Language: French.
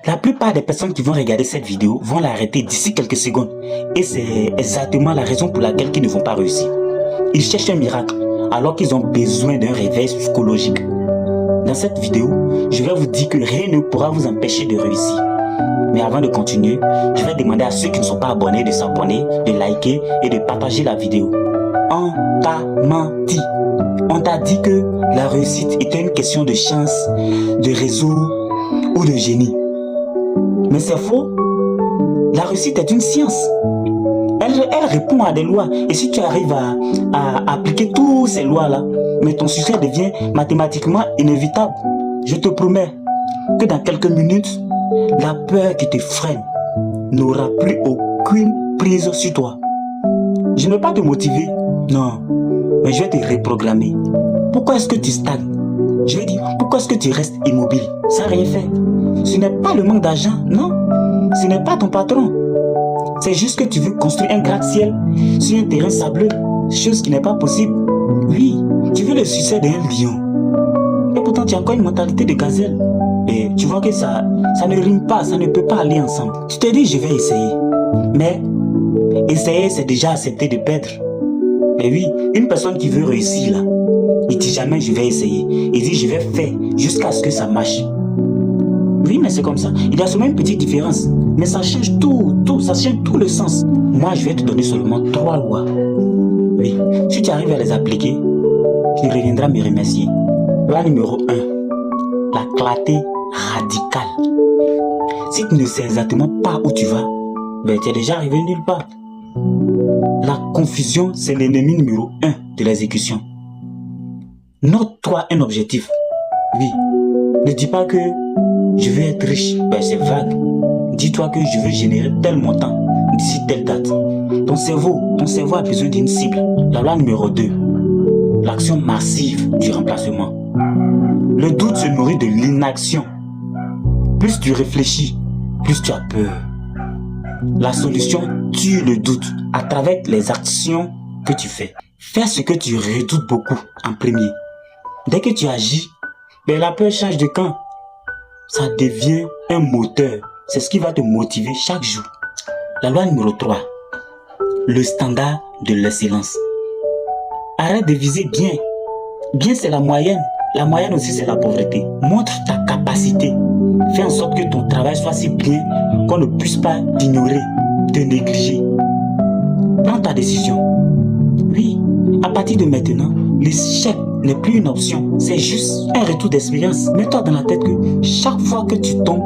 La plupart des personnes qui vont regarder cette vidéo vont l'arrêter d'ici quelques secondes. Et c'est exactement la raison pour laquelle ils ne vont pas réussir. Ils cherchent un miracle alors qu'ils ont besoin d'un réveil psychologique. Dans cette vidéo, je vais vous dire que rien ne pourra vous empêcher de réussir. Mais avant de continuer, je vais demander à ceux qui ne sont pas abonnés de s'abonner, de liker et de partager la vidéo. On t'a menti. On t'a dit que la réussite était une question de chance, de réseau ou de génie. Mais c'est faux. La réussite est une science. Elle répond à des lois. Et si tu arrives à appliquer toutes ces lois-là, mais ton succès devient mathématiquement inévitable. Je te promets que dans quelques minutes, la peur qui te freine n'aura plus aucune prise sur toi. Je ne vais pas te motiver, non, mais je vais te reprogrammer. Pourquoi est-ce que tu stagnes? Je vais dire, pourquoi est-ce que tu restes immobile sans rien faire? Ce n'est pas le manque d'argent, non. Ce n'est pas ton patron. C'est juste que tu veux construire un gratte-ciel sur un terrain sableux, chose qui n'est pas possible. Oui, tu veux le succès d'un lion. Et pourtant, tu as encore une mentalité de gazelle. Et tu vois que ça ne rime pas, ça ne peut pas aller ensemble. Tu te dis, je vais essayer. Mais essayer, c'est déjà accepter de perdre. Mais oui, une personne qui veut réussir là, il dit jamais je vais essayer. Il dit je vais faire jusqu'à ce que ça marche. Oui, mais c'est comme ça. Il y a seulement une petite différence. Mais ça change tout, ça change tout le sens. Moi, je vais te donner seulement 3 lois. Oui, si tu arrives à les appliquer, tu reviendras me remercier. Loi numéro 1, la clarté radicale. Si tu ne sais exactement pas où tu vas, ben tu es déjà arrivé nulle part. La confusion, c'est l'ennemi numéro 1 de l'exécution. Note-toi un objectif. Oui, ne dis pas que je veux être riche, ben c'est vague. Dis-toi que je veux générer tel montant d'ici telle date. Ton cerveau a besoin d'une cible. La loi numéro 2, l'action massive du remplacement. Le doute se nourrit de l'inaction. Plus tu réfléchis, plus tu as peur. La solution tue le doute à travers les actions que tu fais. Fais ce que tu redoutes beaucoup en premier. Dès que tu agis, ben la peur change de camp. Ça devient un moteur. C'est ce qui va te motiver chaque jour. La loi numéro 3. Le standard de l'excellence. Arrête de viser bien. Bien, c'est la moyenne. La moyenne aussi, c'est la pauvreté. Montre ta capacité. Fais en sorte que ton travail soit si bien qu'on ne puisse pas t'ignorer, te négliger. Prends ta décision. Oui, à partir de maintenant, l'échec n'est plus une option. C'est juste un retour d'expérience. Mets-toi dans la tête que chaque fois que tu tombes,